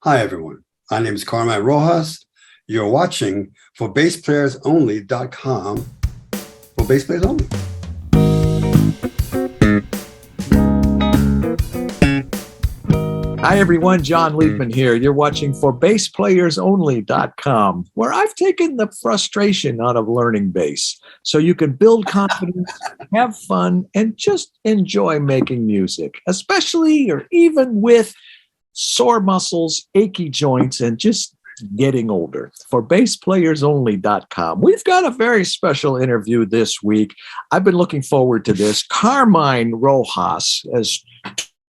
Hi, everyone. My name is Carmine Rojas. You're watching ForBassPlayersOnly.com for Bass Players Only. Hi, everyone. John Liebman here. You're watching ForBassPlayersOnly.com, where I've taken the frustration out of learning bass so you can build confidence, have fun, and just enjoy making music, especially or even with sore muscles, achy joints, and just getting older. ForBassPlayersOnly.com. We've got a very special interview this week. I've been looking forward to this. Carmine Rojas has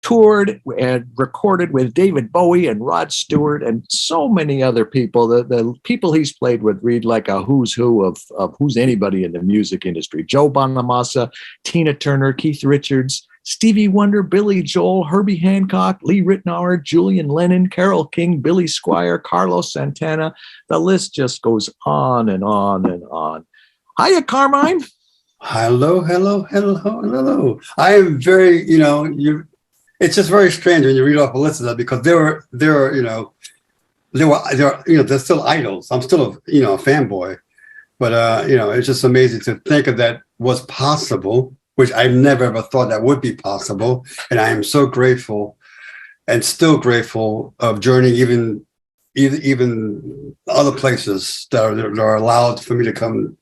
toured and recorded with David Bowie and Rod Stewart and so many other people. The people he's played with read like a who's who of who's anybody in the music industry. Joe Bonamassa, Tina Turner, Keith Richards, Stevie Wonder, Billy Joel, Herbie Hancock, Lee Ritenour, Julian Lennon, Carole King, Billy Squier, Carlos Santana. The list just goes on and on and on. Hiya, Carmine. Hello. I am very, it's just very strange when you read off a list of that because they're still idols. I'm still a fanboy, but it's just amazing to think of that was possible, which I never ever thought that would be possible. And I am so grateful and still grateful of journeying even other places that are allowed for me to come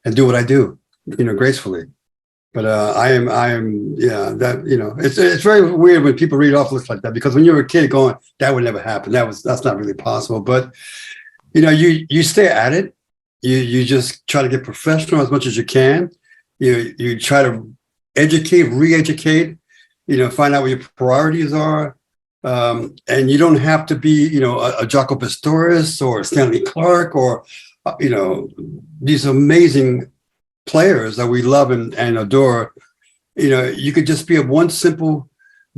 and do what I do, gracefully. But it's very weird when people read off lists like that, because when you're a kid going, that would never happen. That's not really possible. But, you stay at it. You just try to get professional as much as you can. You try to educate, re-educate, find out what your priorities are. And you don't have to be, a Jaco Pastorius or Stanley Clarke or, these amazing players that we love and adore. You could just be one simple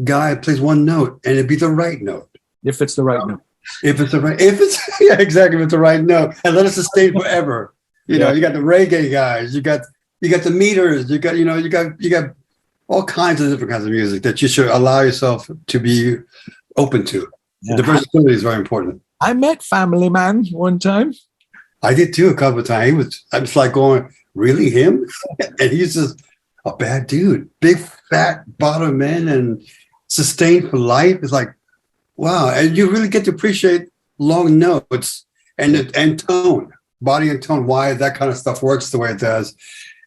guy who plays one note and it'd be the right note. If it's the right note. If it's the right note, and let it sustain forever. You got the reggae guys, you got the meters, you got all kinds of different kinds of music that you should allow yourself to be open to. Yeah. The versatility is very important. I met Family Man one time. I did too, a couple of times. I was like going, really him? And he's just a bad dude, big fat bottom man and sustained for life. It's like, wow. And you really get to appreciate long notes and tone, body and tone, why that kind of stuff works the way it does,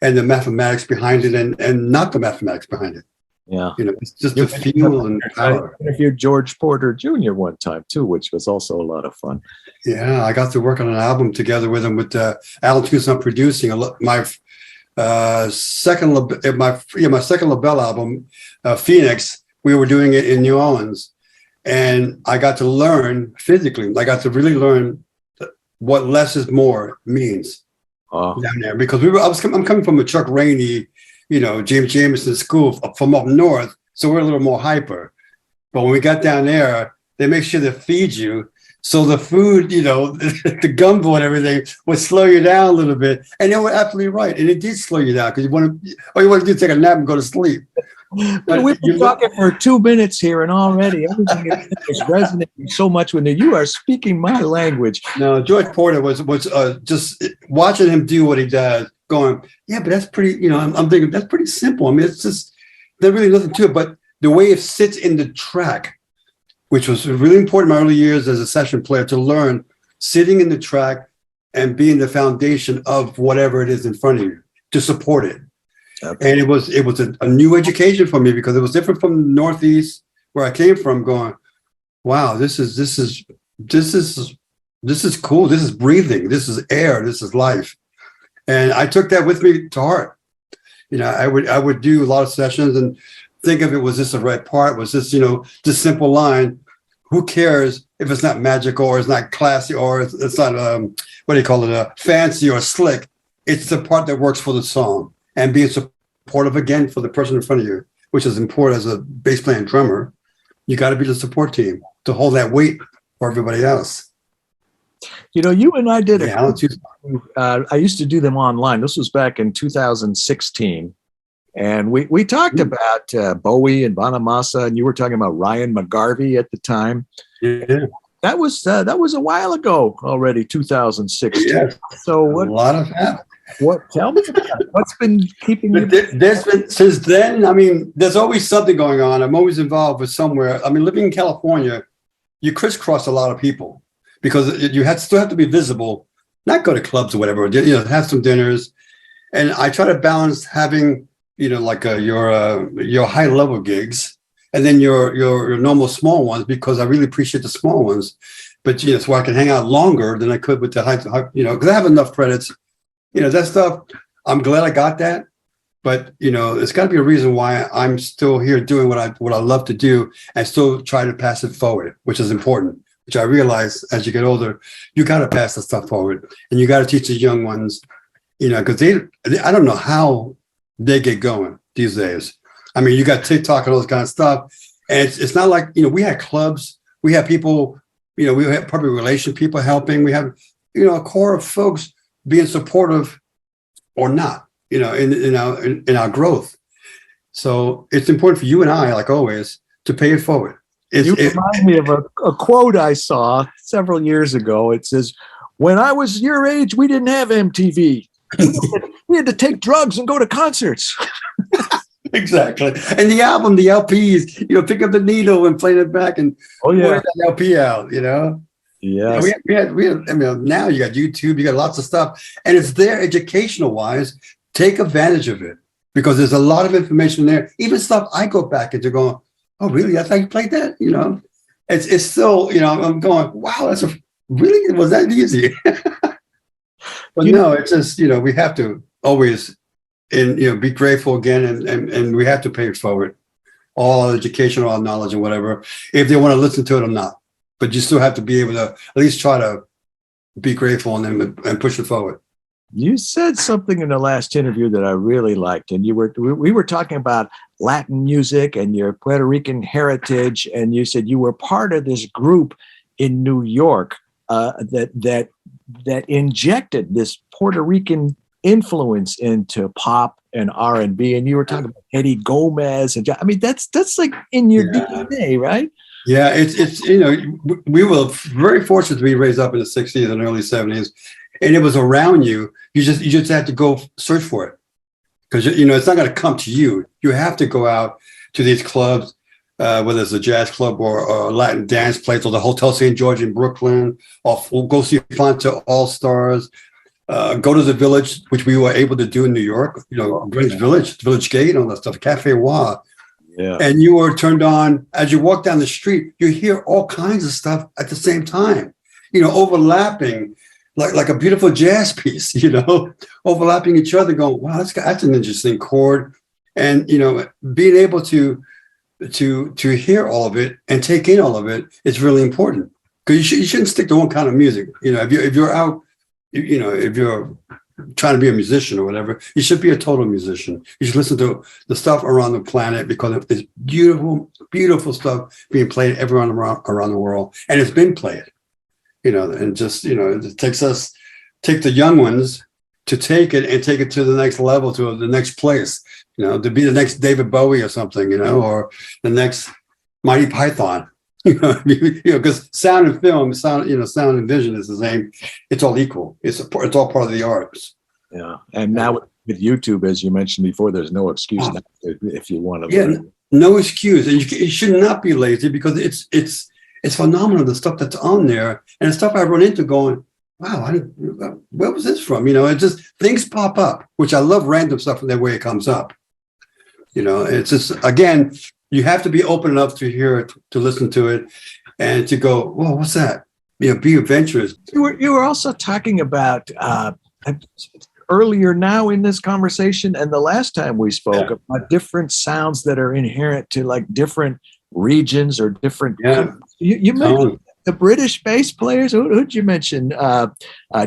and the mathematics behind it and not the mathematics behind it. Yeah. It's just the feel and power. I interviewed George Porter Jr. one time too, which was also a lot of fun. Yeah, I got to work on an album together with him, with Alan Tucson producing my second LaBelle album, Phoenix. We were doing it in New Orleans, and I got to learn physically. I got to really learn what less is more means down there, because I'm coming from a Chuck Rainey, James Jamerson school from up north, so we're a little more hyper. But when we got down there, they make sure to feed you. So the food, the gumbo and everything would slow you down a little bit. And they were absolutely right. And it did slow you down, because all you want to do is take a nap and go to sleep. But we've been talking for 2 minutes here, and already everything is resonating so much with you. You are speaking my language. No, George Porter was just watching him do what he does, going, yeah, but that's pretty, I'm thinking that's pretty simple. I mean, it's just, there's really nothing to it. But the way it sits in the track, which was really important in my early years as a session player, to learn sitting in the track and being the foundation of whatever it is in front of you, to support it. Okay. And it was a new education for me, because it was different from the Northeast where I came from, going, wow, this is cool. This is breathing. This is air. This is life. And I took that with me to heart. I would do a lot of sessions and think of it, was this the right part? Was this, this simple line? Who cares if it's not magical or it's not classy or it's not, fancy or slick? It's the part that works for the song, and being supportive again for the person in front of you, which is important as a bass player and drummer. You got to be the support team to hold that weight for everybody else. You and I did I used to do them online. This was back in 2016. And we talked about Bowie and Bonamassa, and you were talking about Ryan McGarvey at the time. Yeah. That was a while ago already, 2016. Yeah, So a lot of that. what? Tell me about it. What's been keeping you? But there's been since then. I mean, there's always something going on. I'm always involved with somewhere. I mean, living in California, you crisscross a lot of people because you still have to be visible. Not go to clubs or whatever. Have some dinners, and I try to balance having like your high level gigs and then your normal small ones because I really appreciate the small ones. But so I can hang out longer than I could with the high because I have enough credits. That stuff. I'm glad I got that, but it's got to be a reason why I'm still here doing what I love to do and still try to pass it forward, which is important. Which I realize as you get older, you got to pass the stuff forward, and you got to teach the young ones, because I don't know how they get going these days. I mean, you got TikTok and all this kind of stuff, and it's not like we had clubs, we had people, we had public relation people helping, we have a core of folks being supportive or not, in our growth. So it's important for you and I, like always, to pay it forward. You remind me of a quote I saw several years ago. It says, "When I was your age, we didn't have MTV. We had to take drugs and go to concerts." Exactly. And the album, the LPs, pick up the needle and play it back and wear that LP out, Yeah. We had, I mean, now you got YouTube, you got lots of stuff, and it's there educational wise. Take advantage of it because there's a lot of information there. Even stuff I go back into going, oh, really? That's how you played that? It's still, I'm going, wow, really, was that easy? But no, it's just, we have to always, be grateful again, and we have to pay it forward. All our education, all our knowledge and whatever, if they want to listen to it or not. But you still have to be able to at least try to be grateful and push it forward. You said something in the last interview that I really liked, and we were talking about Latin music and your Puerto Rican heritage, and you said you were part of this group in New York that injected this Puerto Rican influence into pop and R&B, and you were talking about Eddie Gomez, and I mean that's like in your DNA, right? Yeah, it's we were very fortunate to be raised up in the 60s and early 70s. And it was around you. You just had to go search for it because it's not going to come to you. You have to go out to these clubs, whether it's a jazz club or a Latin dance place or the Hotel St. George in Brooklyn, or go see Fonta All Stars. Go to the Village, which we were able to do in New York. Greenwich Village, Village Gate, all that stuff. Cafe Wa. Yeah. And you were turned on as you walk down the street. You hear all kinds of stuff at the same time. Overlapping. Like a beautiful jazz piece, overlapping each other, going, wow, that's an interesting chord. And, being able to hear all of it and take in all of it is really important because you shouldn't stick to one kind of music. If you're out, if you're trying to be a musician or whatever, you should be a total musician. You should listen to the stuff around the planet because there's beautiful, beautiful stuff being played everywhere around the world. And it's been played. And just, it takes the young ones to take it and take it to the next level, to the next place, to be the next David Bowie or something, or the next Mighty Python, because sound and film, sound and vision is the same. It's all equal. It's all part of the arts. Yeah. And now with YouTube, as you mentioned before, there's no excuse now if you want to. Yeah, no excuse. And you should not be lazy because it's phenomenal, the stuff that's on there, and the stuff I run into going, wow, where was this from? It just, things pop up, which I love random stuff the way it comes up. It's just, again, you have to be open enough to hear it, to listen to it, and to go, whoa, what's that? Be adventurous. You were also talking about earlier now in this conversation and the last time we spoke about different sounds that are inherent to like different regions or different. You mentioned the British bass players. Who'd you mention?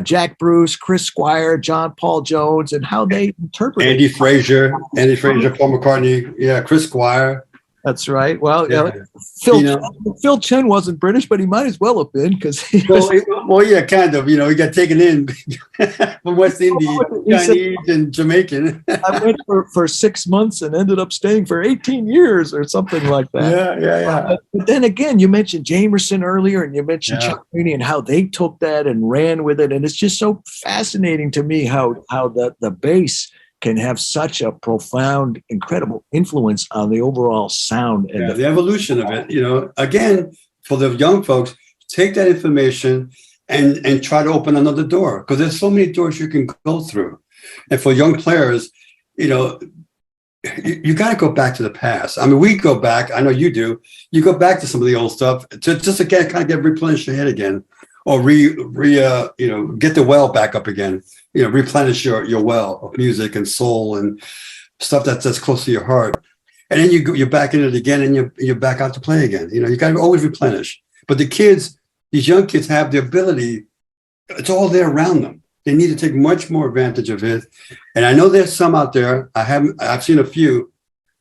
Jack Bruce, Chris Squire, John Paul Jones, and how they interpret Andy Fraser, Paul McCartney. Yeah, Chris Squire. That's right. Well, Yeah. Phil, You know, Phil Chen wasn't British, but he might as well have been because he well, was. yeah, kind of. You know, he got taken in from West Indies, He said, Chinese, and Jamaican. I went for 6 months and ended up staying for 18 years or something like that. Yeah. But then again, you mentioned Jamerson earlier, and you mentioned Yeah. Chuck Rainey and how they took that and ran with it. And it's just so fascinating to me how the bass can have such a profound, incredible influence on the overall sound and The evolution of it. You know, again, for the young folks, take that information and try to open another door, because there's so many doors you can go through. And for young players, you know, you got to go back to the past. I mean, we go back. I know you do. You go back to some of the old stuff to just again kind of get replenish your head again, or get the well back up again. You know, replenish your well of music and soul and stuff that's close to your heart. And then you're back in it again, and you're back out to play again. You know, you got to always replenish. But these young kids have the ability. It's all there around them. They need to take much more advantage of it. And I know there's some out there. I've seen a few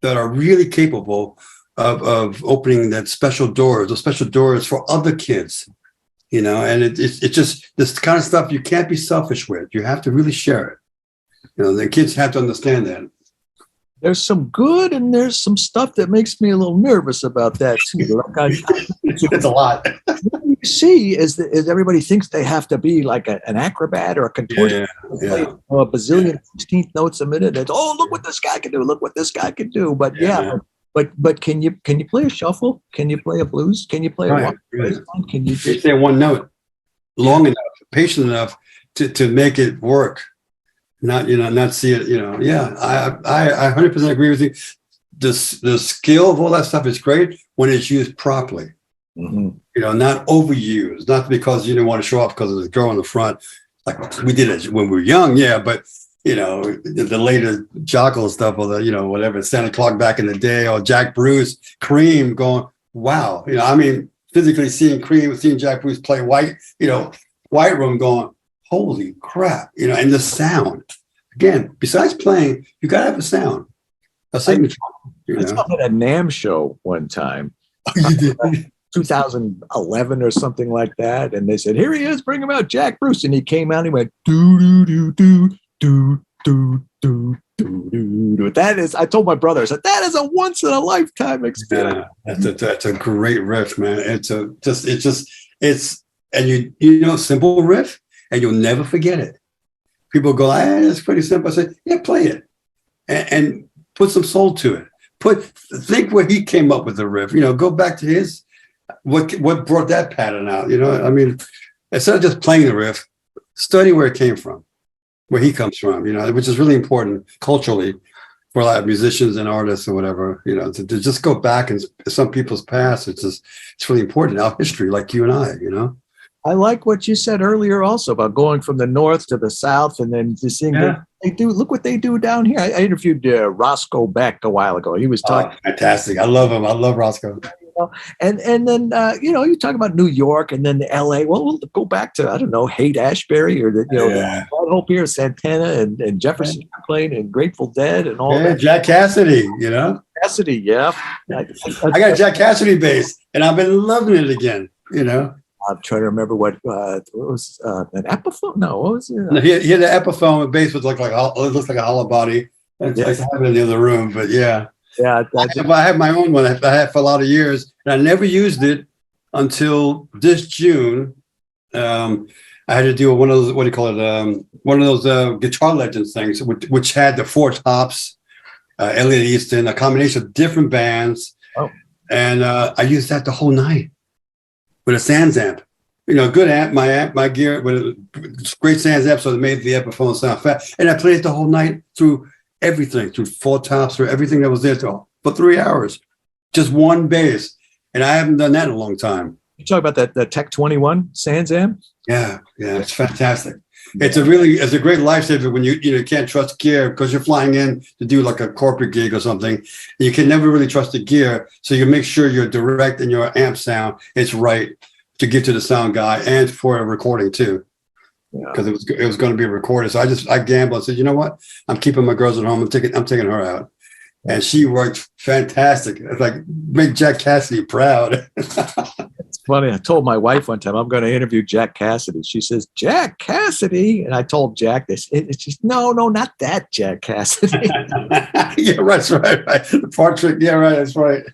that are really capable of opening those special doors for other kids. You know, and it's just this kind of stuff you can't be selfish with. You have to really share it. You know, the kids have to understand that. there's some good and there's some stuff that makes me a little nervous about that too. Like It's a lot. what you see is everybody thinks they have to be like an acrobat or a contortionist, play a bazillion 16th notes a minute. It's look what this guy can do. Look what this guy can do. But but can you play a shuffle? Can you play a blues? Can you play a rock? Can you say one note long enough, patient enough to make it work? Not see it. I 100% agree with you. The skill of all that stuff is great when it's used properly. Mm-hmm. Not overused. Not because you didn't want to show off because of the girl in the front, like we did it when we were young. Yeah, but the later Jocko stuff, or the whatever Santa Claus back in the day, or Jack Bruce, Cream, going wow. Physically seeing Cream, seeing Jack Bruce play White Room, going holy crap, and the sound. Again, besides playing, you gotta have a sound, a signature. I saw him at a NAMM show one time. You did. 2011 or something like that, and they said, "Here he is, bring him out, Jack Bruce," and he came out and he went do do do do do do do do. That is, I told my brother, I said, that is a once in a lifetime experience. Yeah, that's a great riff, man. It's simple riff, and you'll never forget it. People go, it's pretty simple. I say, yeah, play it, and put some soul to it. Think where he came up with the riff. Go back to what brought that pattern out. Instead of just playing the riff, study where it came from, where he comes from. Which is really important culturally for a lot of musicians and artists or whatever. To just go back and some people's past. It's really important. Our history, like you and I. I like what you said earlier also about going from the north to the south, and then just seeing they do. Look what they do down here. I interviewed Roscoe Beck a while ago. He was talking. Fantastic. I love him. I love Roscoe. And then you talk about New York and then the LA. Well, we'll go back to, I don't know, Haight-Ashbury or the Hope here, Santana and Jefferson Airplane and Grateful Dead and all that. Jack Cassidy. Cassidy, yeah. I got a Jack Cassidy bass, and I've been loving it again. I'm trying to remember what was an Epiphone? No, what was it? He had an Epiphone bass with it looks like a hollow body. It's like having it in the other room, but yeah. Yeah, I have my own one. I had for a lot of years, and I never used it until this June. I had to do one of those. What do you call it? One of those Guitar Legends things, which had the four tops, Elliot Easton, a combination of different bands, and I used that the whole night with a Sans amp. Good amp. My gear with great Sans amp, so it made the Epiphone sound fat, and I played it the whole night through. Everything through four tops, through everything that was there for 3 hours, just one bass, and I haven't done that in a long time. You talk about the Tech 21 Sans amp? Yeah, it's fantastic. It's a great lifesaver when you can't trust gear because you're flying in to do like a corporate gig or something. And you can never really trust the gear, so you make sure you're direct and your amp sound is right to give to the sound guy and for a recording too. Because it was going to be recorded, so I gambled and said, you know what? I'm keeping my girls at home. I'm taking her out, and she worked fantastic. It's like make Jack Cassidy proud. It's funny. I told my wife one time I'm going to interview Jack Cassidy. She says, Jack Cassidy? And I told Jack this. It's just, no, not that Jack Cassidy. Yeah, that's right. The part trick. Yeah, right. That's right.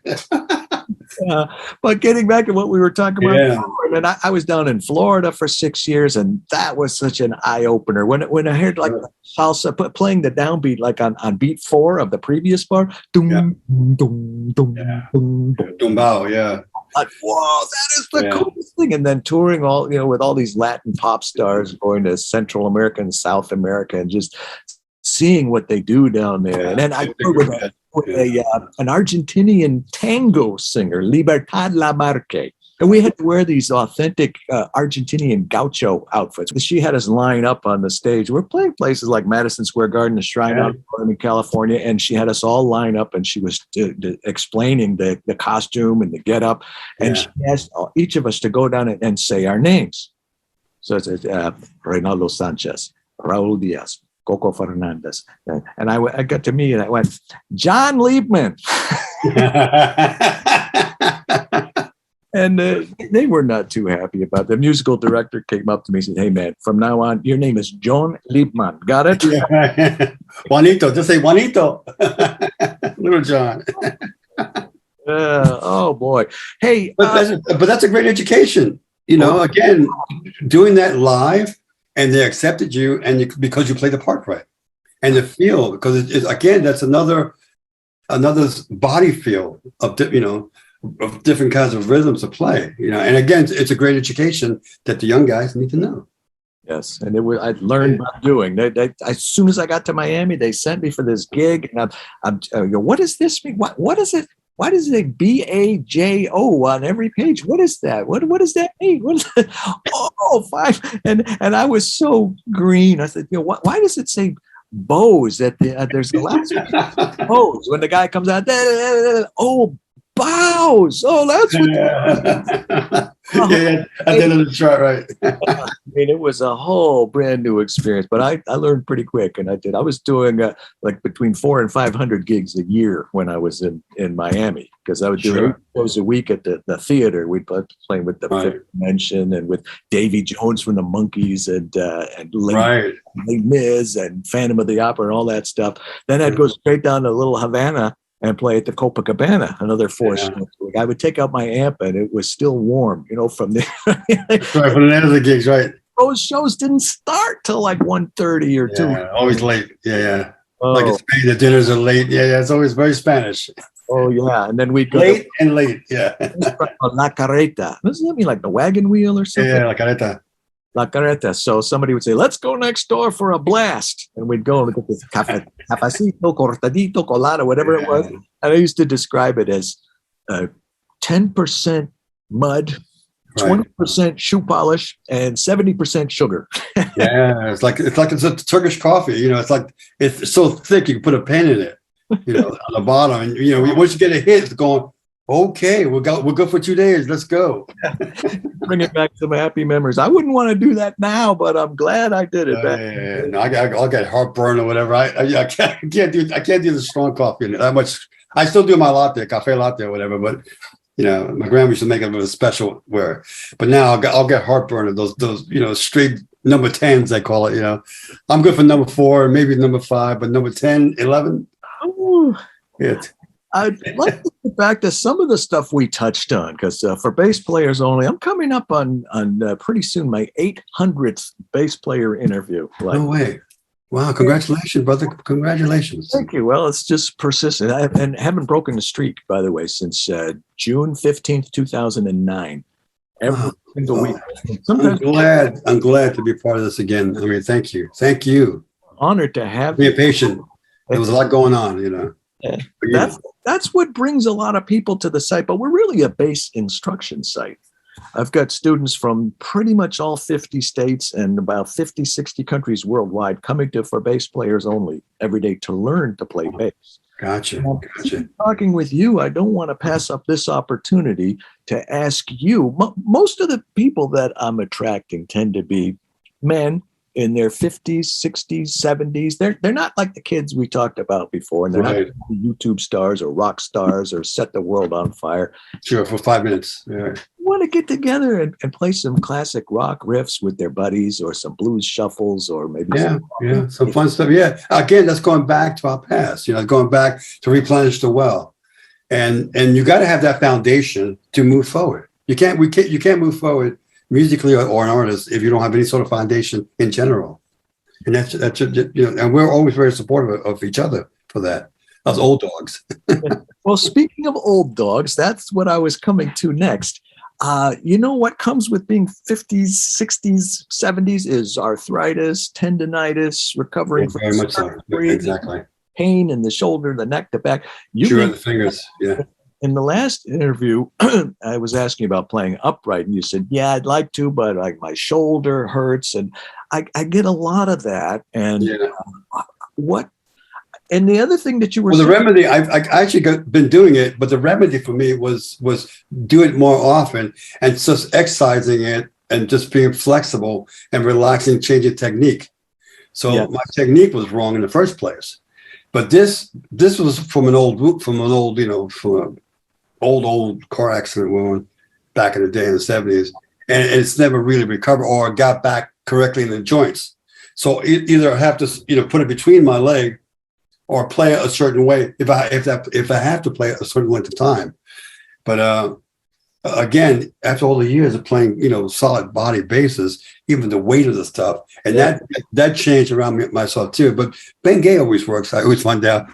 But getting back to what we were talking about, Yeah. and I was down in Florida for 6 years, and that was such an eye opener. When I heard like salsa playing the downbeat, like on beat 4 of the previous bar, doom, Yeah. doom, doom, doom, doom, Dumbao, yeah. like, whoa, that is the coolest thing. And then touring all, with all these Latin pop stars, going to Central America and South America, and just seeing what they do down there. And then I toured with an Argentinian tango singer, Libertad Lamarque. And we had to wear these authentic Argentinian gaucho outfits. She had us line up on the stage. We're playing places like Madison Square Garden, the Shrine Auditorium in California, and she had us all line up, and she was explaining the costume and the getup, and she asked each of us to go down and say our names. So it's Reynaldo Sanchez, Raul Diaz, Coco Fernandez, and I got to me and I went, John Liebman. And they were not too happy about it. The musical director came up to me and said, hey, man, from now on, your name is John Liebman. Got it? Yeah. Juanito. Just say Juanito. Little John. Oh, boy. Hey. But that's a great education. Again, doing that live, and they accepted you, and because you played the part right. And the feel, because again, that's another body feel of, of different kinds of rhythms to play, and again, it's a great education that the young guys need to know. Yes, and I learned by doing. They, as soon as I got to Miami, they sent me for this gig, and I'm what does this mean? What is it? Why does it say BAJO on every page? What is that? What does that mean? What is that? Oh, 5. And I was so green. I said, why does it say bows at the there's the last one? Bows. When the guy comes out, oh, bows. Oh, that's what. Yeah, I did the chart right. I mean, it was a whole brand new experience, but I learned pretty quick, and I was doing like between 400 and 500 gigs a year when I was in Miami, because I would do 8 shows a week at the theater. We'd be playing with the Fifth Dimension and with Davy Jones from the Monkees and Les Mis and Phantom of the Opera and all that stuff. Then I'd go straight down to Little Havana and play at the Copacabana, another 4 shows a week. I would take out my amp, and it was still warm, from the right, from the end of the gigs, right? Those shows didn't start till like 1:30 or 2. Always late. Yeah. Like in Spain, the dinners are late. Yeah. It's always very Spanish. Oh, yeah. And then we'd go late. Yeah. La Carreta. Doesn't that mean like the wagon wheel or something? Yeah, La Carreta. La Carreta. So somebody would say, let's go next door for a blast. And we'd go and get this cafecito, cortadito, colada, whatever it was. And I used to describe it as 10% mud, 20% shoe polish, and 70% sugar. Yeah, it's like it's a Turkish coffee. It's like it's so thick you can put a pen in it. On the bottom, and once you get a hit, it's going. Okay, we'll go for 2 days. Let's go. Bring it back to some happy memories. I wouldn't want to do that now, but I'm glad I did it. No, I'll get heartburn or whatever. I can't do the strong coffee that much. I still do my latte, cafe latte or whatever. But my grandma used to make it with a special wear. But now I'll get heartburn of those straight number 10s they call it. I'm good for number 4, maybe number 5, but number 10, 11. I'd like to get back to some of the stuff we touched on, because for Bass Players Only, I'm coming up on pretty soon my 800th bass player interview. No way. Wow. Congratulations, brother. Congratulations. Thank you. Well, it's just persistent. I haven't broken the streak, by the way, since June 15th, 2009. Every single week. I'm glad to be part of this again. I mean, thank you. Thank you. Honored to have you. Be patient. There was a lot going on, Yeah. That's what brings a lot of people to the site, but we're really a bass instruction site. I've got students from pretty much all 50 states and about 50, 60 countries worldwide coming to For Bass Players Only every day to learn to play bass. Gotcha. Talking with you, I don't want to pass up this opportunity to ask you. Most of the people that I'm attracting tend to be men in their 50s, 60s, 70s. They're not like the kids we talked about before, and they're not YouTube stars or rock stars or set the world on fire. Sure, for 5 minutes. Yeah. Want to get together and play some classic rock riffs with their buddies, or some blues shuffles, or maybe some fun stuff. Yeah, again, that's going back to our past. Going back to replenish the well, and you got to have that foundation to move forward. You can't move forward musically or an artist if you don't have any sort of foundation in general. And that's and we're always very supportive of each other for that. Us old dogs. Well, speaking of old dogs, that's what I was coming to next. What comes with being 50s, 60s, 70s is arthritis, tendonitis, recovering from surgery, exactly. Pain in the shoulder, the neck, the back. The fingers. Yeah. In the last interview, I was asking about playing upright, and you said, "Yeah, I'd like to, but like my shoulder hurts," and I get a lot of that. And what? And the other thing that you were the remedy, I've actually been doing it, but the remedy for me was do it more often and just exercising it and just being flexible and relaxing, changing technique. So my technique was wrong in the first place. But this was from an old car accident wound back in the day in the 70s, and it's never really recovered or got back correctly in the joints. So either I have to put it between my leg or play it a certain way if I have to play it a certain length of time. But again, after all the years of playing solid body basses, even the weight of the stuff, and that changed around myself too. But Ben Gay always works. I always find out.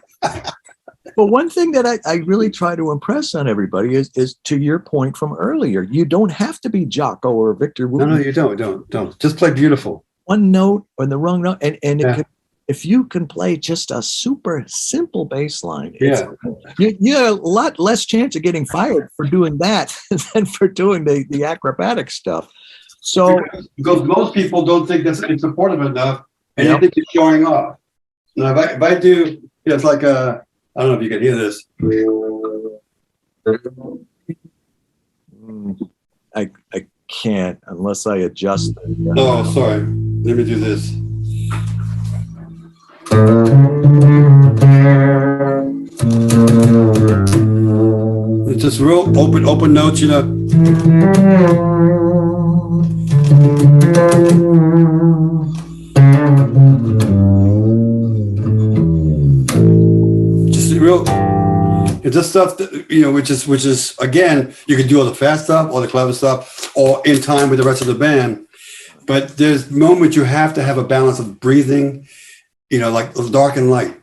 Well, one thing that I really try to impress on everybody is to your point from earlier. You don't have to be Jocko or Victor Wooten. No, you don't. Just play beautiful. One note or the wrong note, and if you can play just a super simple bass line, you have a lot less chance of getting fired for doing that than for doing the acrobatic stuff. So because most people don't think that's supportive enough, and they think it's showing off. Now, if I do, it's like I don't know if you can hear this. I can't unless I adjust. Oh, sorry. Let me do this. It's just real open notes, Just real. It's just stuff that, which is again, you can do all the fast stuff, all the clever stuff, or in time with the rest of the band. But there's moments you have to have a balance of breathing. Like dark and light.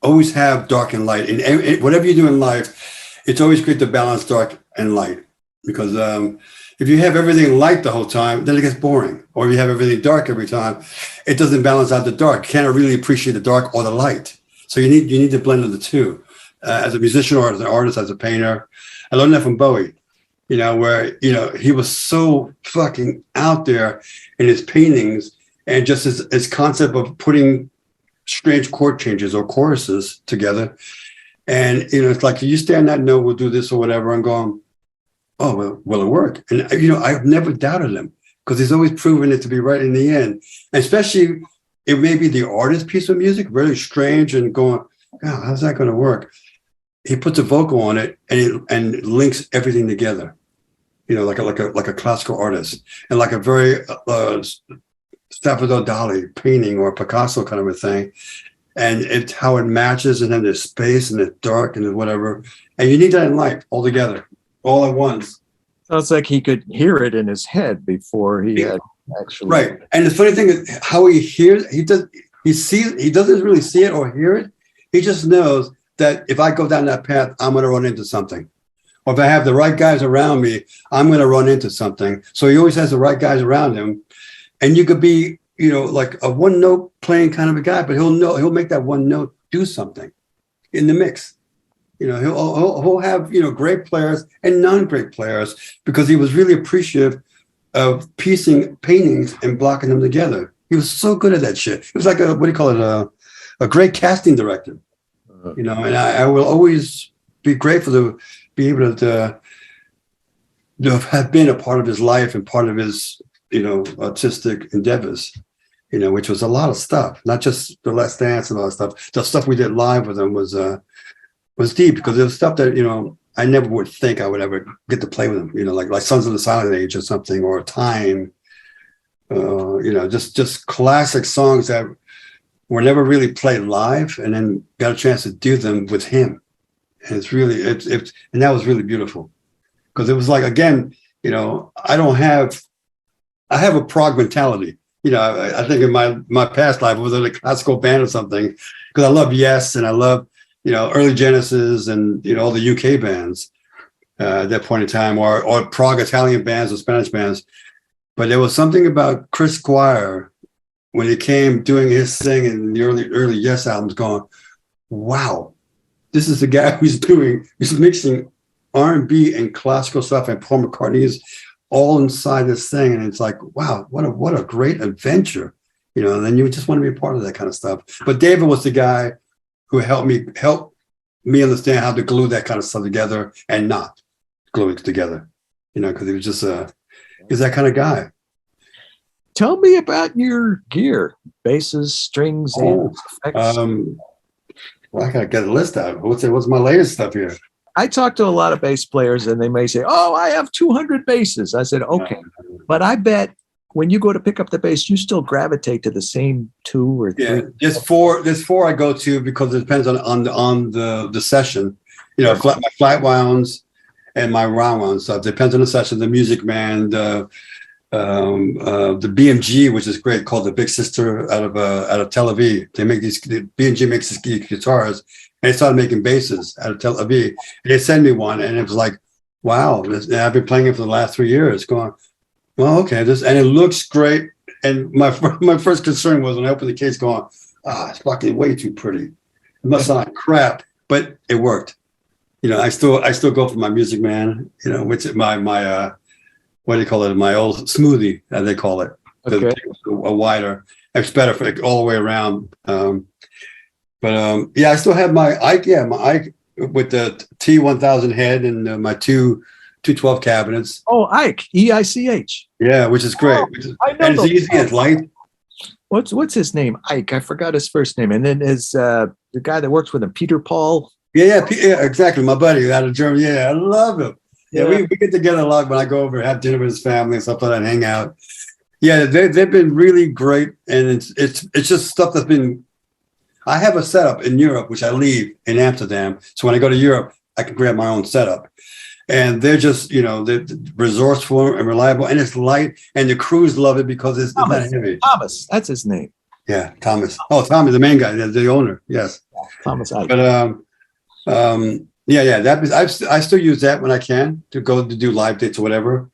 Always have dark and light. And whatever you do in life, it's always great to balance dark and light. Because if you have everything light the whole time, then it gets boring. Or if you have everything dark every time, it doesn't balance out the dark. You can't really appreciate the dark or the light. So you need to blend of the two. As a musician or as an artist, as a painter. I learned that from Bowie. Where he was so fucking out there in his paintings, and just his concept of putting strange chord changes or choruses together, and it's like, you stay on that note, we'll do this or whatever. I'm going, oh well, will it work? And I've never doubted him, because he's always proven it to be right in the end. And especially, it may be the artist piece of music, really strange, and going, oh, how's that going to work? He puts a vocal on it, and links everything together, like a classical artist, and like a very Salvador Dali painting or Picasso kind of a thing, and it's how it matches, and then there's space and it's dark and whatever, and you need that in life all together, all at once. Sounds like he could hear it in his head before he had actually. Right, and the funny thing is how he hears. He doesn't really see it or hear it. He just knows that if I go down that path, I'm going to run into something, or if I have the right guys around me, I'm going to run into something. So he always has the right guys around him. And you could be, like a one note playing kind of a guy, but he'll make that one note do something in the mix. He'll have, great players and non-great players, because he was really appreciative of piecing paintings and blocking them together. He was so good at that shit. He was like a great casting director, And I will always be grateful to be able to have been a part of his life and part of his artistic endeavors. which was a lot of stuff, not just the Let's Dance and all that stuff. The stuff we did live with them was deep, because it was stuff that, I never would think I would ever get to play with them, like Sons of the Silent Age or something, or Time, just classic songs that were never really played live, and then got a chance to do them with him. And it's really, and that was really beautiful, because it was like, again, I have a prog mentality. I think in my past life I was in a classical band or something, because I love Yes, and I love, early Genesis and, all the UK bands at that point in time, or prog Italian bands or Spanish bands. But there was something about Chris Squire when he came doing his thing in the early Yes albums, going, wow, this is the guy who's mixing R&B and classical stuff, and Paul McCartney's all inside this thing. And it's like, wow, what a great adventure, and then you just want to be a part of that kind of stuff. But David was the guy who helped me understand how to glue that kind of stuff together and not glue it together, because he was just he's that kind of guy. Tell me about your gear, basses, strings, and effects. Well, I gotta get a list out. What's my latest stuff here? I talk to a lot of bass players, and they may say, "Oh, I have 200 basses." I said, "Okay," but I bet when you go to pick up the bass, you still gravitate to the same 2 or 3. Yeah, there's four I go to, because it depends on the session. My flat wounds and my round wound stuff. Depends on the session. The Music Man, the BMG, which is great, called the Big Sister out of Tel Aviv. The BMG makes these guitars, and they started making basses out of Tel Aviv. And they sent me one, and it was like, wow! And I've been playing it for the last 3 years. Going, well, okay, and it looks great. And my first concern was when I opened the case, going, it's fucking way too pretty. It must sound like crap, but it worked. I still go for my Music Man. Which is my what do you call it? My old smoothie, as they call it. Okay. A wider. It's better for all the way around. I still have my Ike. Yeah, my Ike with the T1000 head and my 212 cabinets. Oh, Ike, EICH. Yeah, which is great. I know. And it's easy. It's light. What's his name? Ike. I forgot his first name. And then his the guy that works with him, Peter Paul. Yeah, exactly. My buddy out of Germany. Yeah, I love him. Yeah, we get together a lot when I go over and have dinner with his family and stuff like that, and hang out. Yeah, they've been really great, and it's just stuff that's been. I have a setup in Europe, which I leave in Amsterdam. So when I go to Europe, I can grab my own setup, and they're just they're resourceful and reliable, and it's light, and the crews love it because it's not heavy. Thomas, that's his name. Yeah, Thomas. Oh, Thomas, the main guy, the owner. Yes, Thomas Ike. But I still use that when I can to go to do live dates or whatever.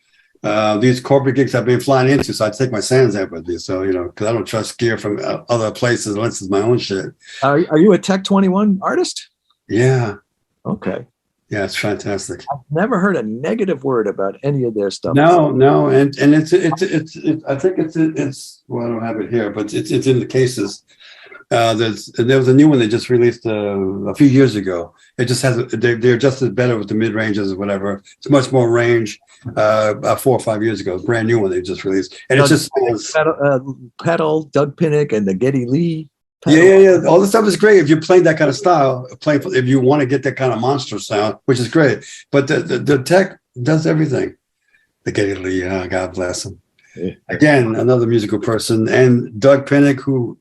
These corporate gigs I've been flying into, so I take my Sans amp with me. So because I don't trust gear from other places unless it's my own shit. Are you a Tech 21 artist? Yeah. Okay. Yeah, it's fantastic. I've never heard a negative word about any of their stuff. No, and it's I think it's well, I don't have it here, but it's in the cases. There was a new one they just released a few years ago. It just has they're just as better with the mid ranges or whatever. It's much more range. About 4 or 5 years ago, brand new one they just released, and it's just pedal, Doug Pinnick, and the Geddy Lee. Pedal. Yeah. All this stuff is great if you're playing that kind of style. If you want to get that kind of monster sound, which is great. But the tech does everything. The Geddy Lee, God bless him. Yeah. Again, another musical person, and Doug Pinnick, who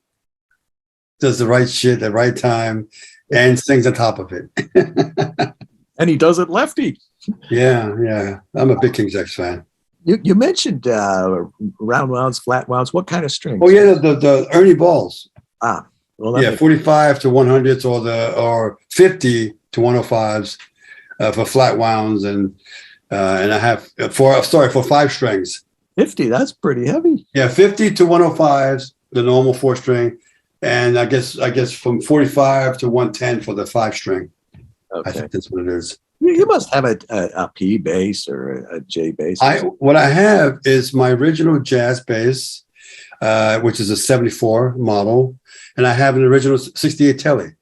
does the right shit at the right time and sings on top of it. And he does it lefty. Yeah. I'm a big King Jax fan. You mentioned round wounds, flat wounds. What kind of strings? Oh yeah, the Ernie balls. Well, yeah, 45 to 100s or 50 to 105s for flat wounds, and I have for 5 strings. 50, that's pretty heavy. Yeah, 50 to 105s, the normal 4-string, and I guess from 45 to 110 for the 5-string. Okay. I think that's what it is. You must have a P bass or a J bass. What I have is my original jazz bass, which is a 74 model, and I have an original 68 Telly.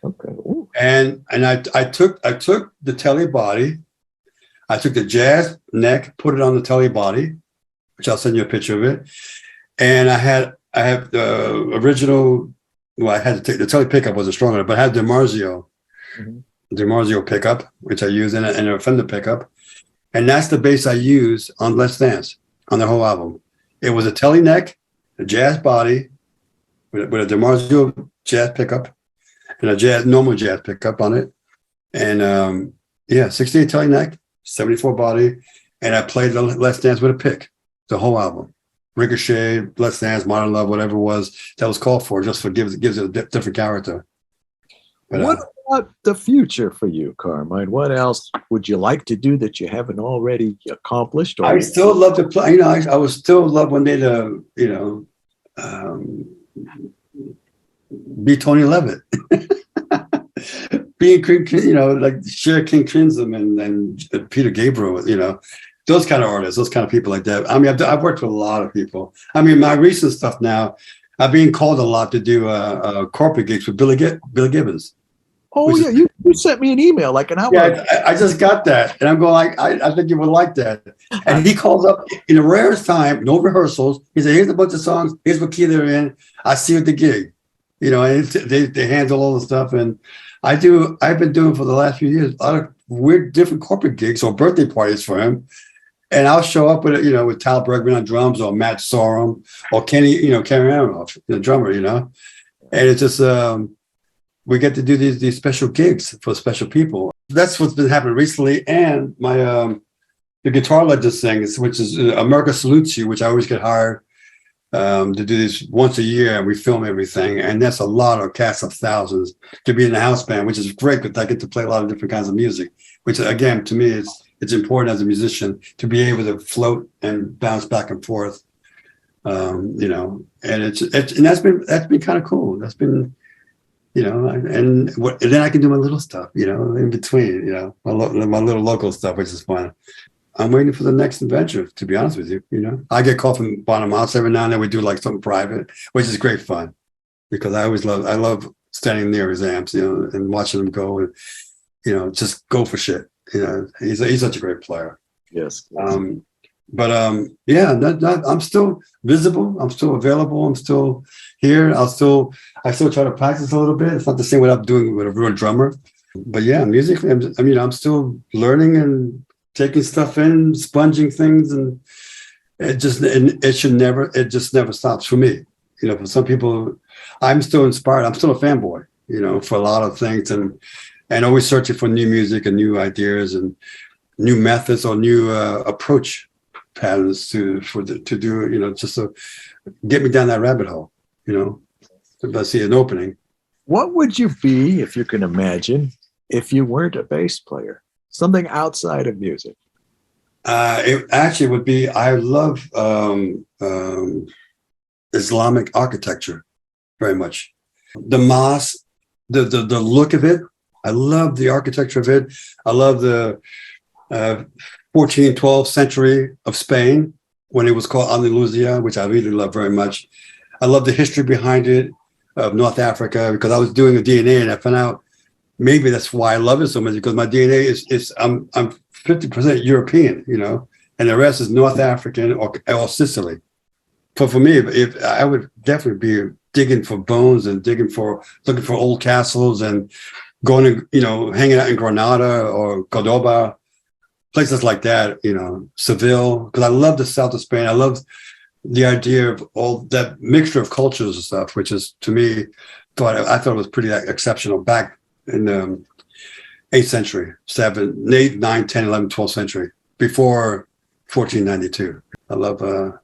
Okay. Ooh. And I took the Telly body, I took the jazz neck, put it on the Telly body, which I'll send you a picture of it, and I had I have the original. Well, I had to take the Tele pickup wasn't strong enough, but I had the DiMarzio pickup, which I use in a Fender pickup, and that's the bass I use on Let's Dance on the whole album. It was a Tele neck, a jazz body, with a DiMarzio jazz pickup, and a normal jazz pickup on it, and 68 Tele neck, 74 body, and I played the Let's Dance with a pick, the whole album. Ricochet, Let's Dance, Modern Love, whatever it was that was called for, just for gives it a different character. But, what about the future for you, Carmine? What else would you like to do that you haven't already accomplished? Or I still love to play. I would still love one day to, be Tony Levitt, being, like Cher King Crimson and Peter Gabriel, those kind of artists, those kind of people like that. I mean, I've worked with a lot of people. I mean, my recent stuff now, I'm being called a lot to do corporate gigs with Billy Gibbons. Oh yeah, you sent me an email like an hour. Yeah, I just got that, and I'm going I think you would like that. And he calls up in the rarest time, no rehearsals. He said, "Here's a bunch of songs. Here's what key they're in. I see you at the gig." And they handle all the stuff, and I've been doing for the last few years a lot of weird, different corporate gigs or birthday parties for him. And I'll show up with with Tal Bergman on drums, or Matt Sorum, or Kenny Aronoff, the drummer, and it's just we get to do these special gigs for special people. That's what's been happening recently. And my the guitar legend thing, which is America Salutes You, which I always get hired to do this once a year, and we film everything. And that's a lot of cast of thousands to be in the house band, which is great because I get to play a lot of different kinds of music, which again, to me, it's important as a musician to be able to float and bounce back and forth, and that's been kind of cool. That's been, and then I can do my little stuff, in between, my little local stuff, which is fun. I'm waiting for the next adventure, to be honest with you. I get called from Bonham House every now and then. We do like something private, which is great fun because I love standing near his amps, and watching him go and, just go for shit. He's such a great player. Yes. I'm still visible. I'm still available. I'm still here. I still try to practice a little bit. It's not the same without doing with a real drummer. But yeah, musically, I'm still learning and taking stuff in, sponging things, and it just never stops for me. For some people, I'm still inspired. I'm still a fanboy, for a lot of things, and always searching for new music and new ideas and new methods or new approach patterns to do, just to get me down that rabbit hole, if I see an opening. What would you be, if you can imagine, if you weren't a bass player? Something outside of music. It actually would be, I love Islamic architecture very much. The mosque, the look of it. I love the architecture of it. I love the 14th, 12th century of Spain when it was called Andalusia, which I really love very much. I love the history behind it of North Africa because I was doing a DNA and I found out maybe that's why I love it so much because my DNA is I'm 50% European, and the rest is North African or Sicily. For me, if I would definitely be digging for bones and looking for old castles and going to, hanging out in Granada or Cordoba, places like that, Seville, because I love the south of Spain. I love the idea of all that mixture of cultures and stuff, which is, to me, I thought it was pretty exceptional back in the 8th century, 8, 9, 10, 11, 12th century, before 1492. I love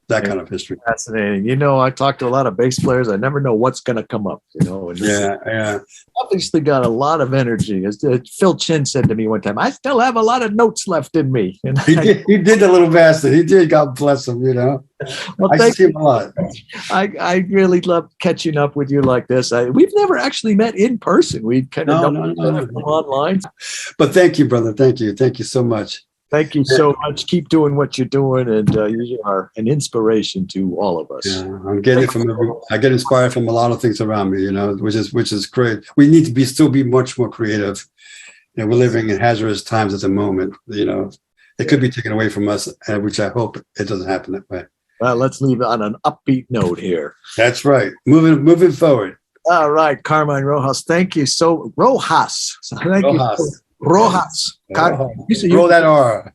that kind of history. Fascinating. I talk to a lot of bass players. I never know what's going to come up. And yeah. Obviously, got a lot of energy. As Phil Chin said to me one time, I still have a lot of notes left in me. And he did, the little bastard. He did. God bless him. Well, I see him a lot. I really love catching up with you like this. We've never actually met in person. We kind of know online. But thank you, brother. Thank you so much. Thank you so much. Keep doing what you're doing, and you are an inspiration to all of us. Yeah, I'm getting I get inspired from a lot of things around me, which is great. We need to still be much more creative. We're living in hazardous times at the moment. It could be taken away from us, which I hope it doesn't happen that way. Well, let's leave it on an upbeat note here. That's right. Moving forward. All right, Carmine Rojas. Thank you Rojas. Thank you. Rojas. You say Roll that R.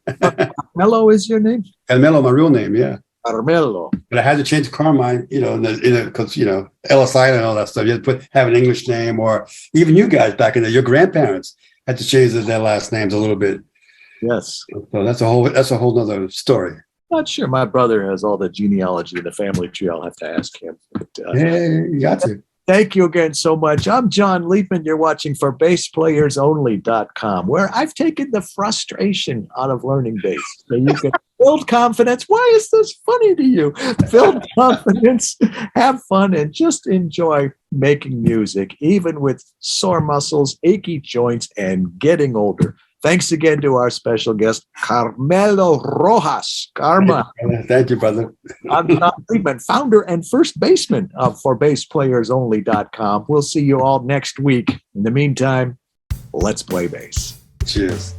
Carmelo is your name? Carmelo, my real name, yeah. Carmelo. But I had to change Carmine, because LSI and all that stuff. You had to have an English name, or even you guys back in there, your grandparents had to change their last names a little bit. Yes. So that's a whole nother story. Not sure. My brother has all the genealogy in the family tree. I'll have to ask him. But, yeah, you got to. Thank you again so much. I'm John Leapman. You're watching ForBassPlayersOnly.com, where I've taken the frustration out of learning bass so you can build confidence. Why is this funny to you? Build confidence, have fun, and just enjoy making music, even with sore muscles, achy joints, and getting older. Thanks again to our special guest, Carmelo Rojas. Carmine. Thank you, brother. I'm John Friedman, founder and first baseman of ForBassPlayersOnly.com. We'll see you all next week. In the meantime, let's play bass. Cheers.